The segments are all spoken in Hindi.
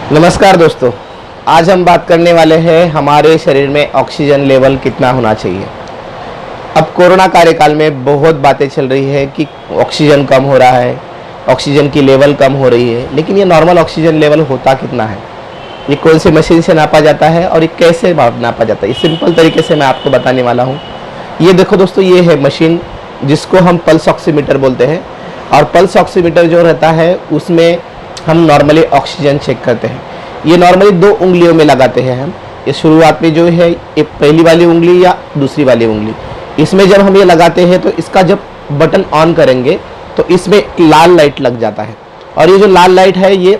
नमस्कार दोस्तों, आज हम बात करने वाले हैं हमारे शरीर में ऑक्सीजन लेवल कितना होना चाहिए। अब कोरोना कार्यकाल में बहुत बातें चल रही है कि ऑक्सीजन कम हो रहा है, ऑक्सीजन की लेवल कम हो रही है, लेकिन ये नॉर्मल ऑक्सीजन लेवल होता कितना है, ये कौन से मशीन से नापा जाता है और ये कैसे नापा जाता है, इस सिंपल तरीके से मैं आपको बताने वाला हूँ। ये देखो दोस्तों, ये है मशीन जिसको हम पल्स ऑक्सीमीटर बोलते हैं। और पल्स ऑक्सीमीटर जो रहता है उसमें हम नॉर्मली ऑक्सीजन चेक करते हैं। ये नॉर्मली 2 उंगलियों में लगाते हैं हम। ये शुरुआत में जो है ये पहली वाली उंगली या दूसरी वाली उंगली, इसमें जब हम ये लगाते हैं तो इसका जब बटन ऑन करेंगे तो इसमें लाल लाइट लग जाता है। और ये जो लाल लाइट है ये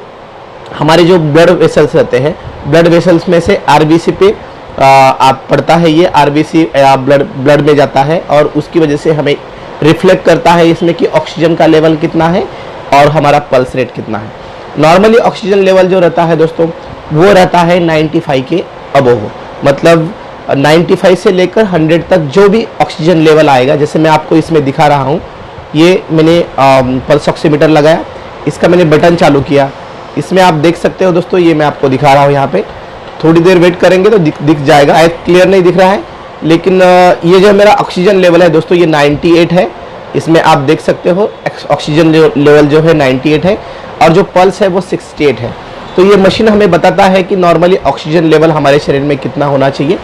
हमारे जो ब्लड वेसल्स रहते हैं, ब्लड वेसल्स में से आरबीसी पे आप पड़ता है। ये आरबीसी ब्लड में जाता है और उसकी वजह से हमें रिफ्लेक्ट करता है इसमें कि ऑक्सीजन का लेवल कितना है और हमारा पल्स रेट कितना है। नॉर्मली ऑक्सीजन लेवल जो रहता है दोस्तों वो रहता है 95 के अबव, मतलब 95 से लेकर 100 तक जो भी ऑक्सीजन लेवल आएगा। जैसे मैं आपको इसमें दिखा रहा हूँ, ये मैंने पल्स ऑक्सीमीटर लगाया, इसका मैंने बटन चालू किया, इसमें आप देख सकते हो दोस्तों, ये मैं आपको दिखा रहा हूँ। यहाँ पे थोड़ी देर वेट करेंगे तो दिख जाएगा। क्लियर नहीं दिख रहा है, लेकिन ये जो मेरा ऑक्सीजन लेवल है दोस्तों ये 98 है। इसमें आप देख सकते हो ऑक्सीजन लेवल जो है 98 है और जो पल्स है वो 68 है। तो ये मशीन हमें बताता है कि नॉर्मली ऑक्सीजन लेवल हमारे शरीर में कितना होना चाहिए।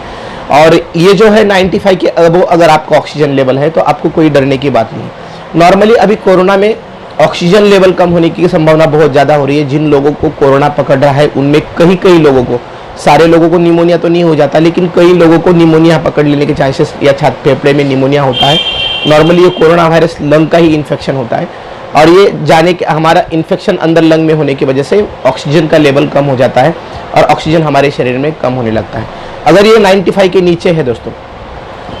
और ये जो है 95 के अबव अगर आपका ऑक्सीजन लेवल है तो आपको कोई डरने की बात नहीं है। नॉर्मली अभी कोरोना में ऑक्सीजन लेवल कम होने की संभावना बहुत ज़्यादा हो रही है। जिन लोगों को कोरोना पकड़ रहा है उनमें कई लोगों को, सारे लोगों को निमोनिया तो नहीं हो जाता, लेकिन कई लोगों को निमोनिया पकड़ लेने के चांसेस या फेफड़े में निमोनिया होता है। नॉर्मली ये कोरोना वायरस लंग का ही इन्फेक्शन होता है और ये जाने के हमारा इन्फेक्शन अंदर लंग में होने की वजह से ऑक्सीजन का लेवल कम हो जाता है और ऑक्सीजन हमारे शरीर में कम होने लगता है। अगर ये 95 के नीचे है दोस्तों,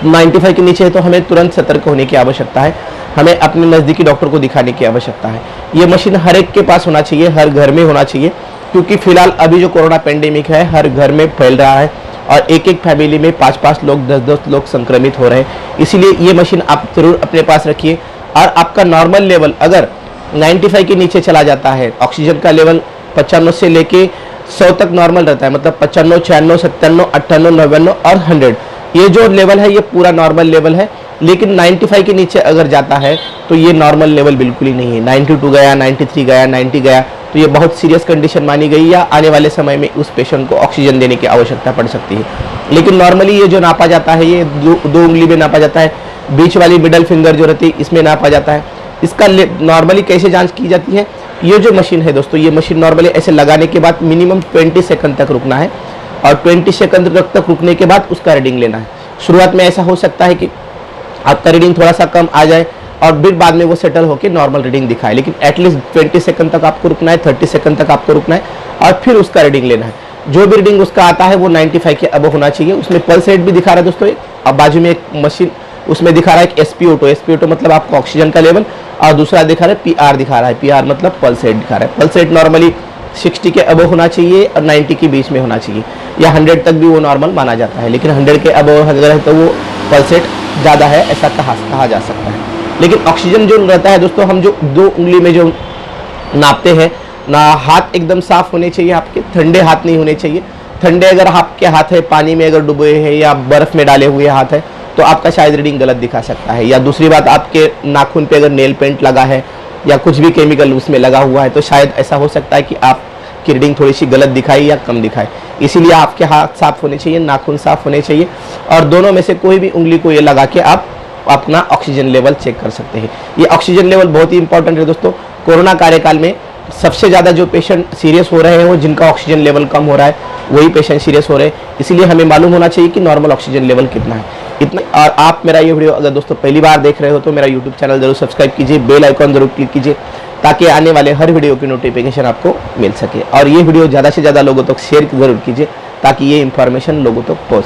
95 के नीचे है तो हमें तुरंत सतर्क होने की आवश्यकता है। हमें अपने नज़दीकी डॉक्टर को दिखाने की आवश्यकता है। ये मशीन हर एक के पास होना चाहिए, हर घर में होना चाहिए, क्योंकि फिलहाल अभी जो कोरोना पेंडेमिक है हर घर में फैल रहा है और एक फैमिली में 5-5 लोग 10-10 लोग संक्रमित हो रहे हैं। इसीलिए ये मशीन आप जरूर अपने पास रखिए। और आपका नॉर्मल लेवल अगर 95 के नीचे चला जाता है, ऑक्सीजन का लेवल 95 से लेके 100 तक नॉर्मल रहता है, मतलब 95, 96, 97, 98, 99 और 100, ये जो लेवल है ये पूरा नॉर्मल लेवल है। लेकिन 95 के नीचे अगर जाता है तो ये नॉर्मल लेवल बिल्कुल ही नहीं है। 92 गया, 93 गया, 90 गया तो ये बहुत सीरियस कंडीशन मानी गई या आने वाले समय में उस पेशेंट को ऑक्सीजन देने की आवश्यकता पड़ सकती है। लेकिन नॉर्मली ये जो नापा जाता है ये दो उंगली में नापा जाता है, बीच वाली मिडल फिंगर जो रहती है इसमें नापा जाता है। इसका नॉर्मली कैसे जांच की जाती है, ये जो मशीन है दोस्तों, ये मशीन नॉर्मली ऐसे लगाने के बाद मिनिमम 20 सेकंड तक रुकना है और 20 सेकंड तक रुकने के बाद उसका रीडिंग लेना है। शुरुआत में ऐसा हो सकता है कि आपका रीडिंग थोड़ा सा कम आ जाए और फिर बाद में वो सेटल होकर नॉर्मल रीडिंग दिखाए, लेकिन एटलीस्ट 20 सेकंड तक आपको रुकना है, 30 सेकंड तक आपको रुकना है और फिर उसका रीडिंग लेना है। जो भी रीडिंग उसका आता है वो 95 के अबव होना चाहिए। उसमें पल्स रेट भी दिखा रहा है दोस्तों। अब बाजू में एक मशीन उसमें दिखा रहा है एक SpO2, SpO2 मतलब आपको ऑक्सीजन का लेवल, और दूसरा दिखा रहा है PR दिखा रहा है, PR मतलब पल्स रेट दिखा रहा है। पल्स रेट नॉर्मली 60 के अबव होना चाहिए और 90 के बीच में होना चाहिए, या 100 तक भी वो नॉर्मल माना जाता है। लेकिन 100 के अबव अगर है तो वो पल्स रेट ज़्यादा है ऐसा कहा जा सकता है। लेकिन ऑक्सीजन जो रहता है दोस्तों, हम जो 2 उंगली में जो नापते हैं ना, हाथ एकदम साफ होने चाहिए आपके, ठंडे हाथ नहीं होने चाहिए। ठंडे अगर आपके हाथ है, पानी में अगर डुबोए हैं या बर्फ़ में डाले हुए हाथ है तो आपका शायद रीडिंग गलत दिखा सकता है। या दूसरी बात, आपके नाखून पे अगर नेल पेंट लगा है या कुछ भी केमिकल उसमें लगा हुआ है तो शायद ऐसा हो सकता है कि आपकी रीडिंग थोड़ी सी गलत दिखाए या कम दिखाए। इसीलिए आपके हाथ साफ होने चाहिए, नाखून साफ होने चाहिए और दोनों में से कोई भी उंगली को ये लगा के आप अपना ऑक्सीजन लेवल चेक कर सकते हैं। ये ऑक्सीजन लेवल बहुत ही इंपॉर्टेंट है दोस्तों। कोरोना कार्यकाल में सबसे ज़्यादा जो पेशेंट सीरियस हो रहे हैं वो जिनका ऑक्सीजन लेवल कम हो रहा है वही पेशेंट सीरियस हो रहे हैं। इसीलिए हमें मालूम होना चाहिए कि नॉर्मल ऑक्सीजन लेवल कितना है, इतना। और आप मेरा ये वीडियो अगर दोस्तों पहली बार देख रहे हो तो मेरा यूट्यूब चैनल जरूर सब्सक्राइब कीजिए, बेल आइकॉन जरूर क्लिक कीजिए ताकि आने वाले हर वीडियो की नोटिफिकेशन आपको मिल सके। और ये वीडियो ज़्यादा से ज़्यादा लोगों तक शेयर जरूर कीजिए ताकि ये इंफॉर्मेशन लोगों तक पहुँच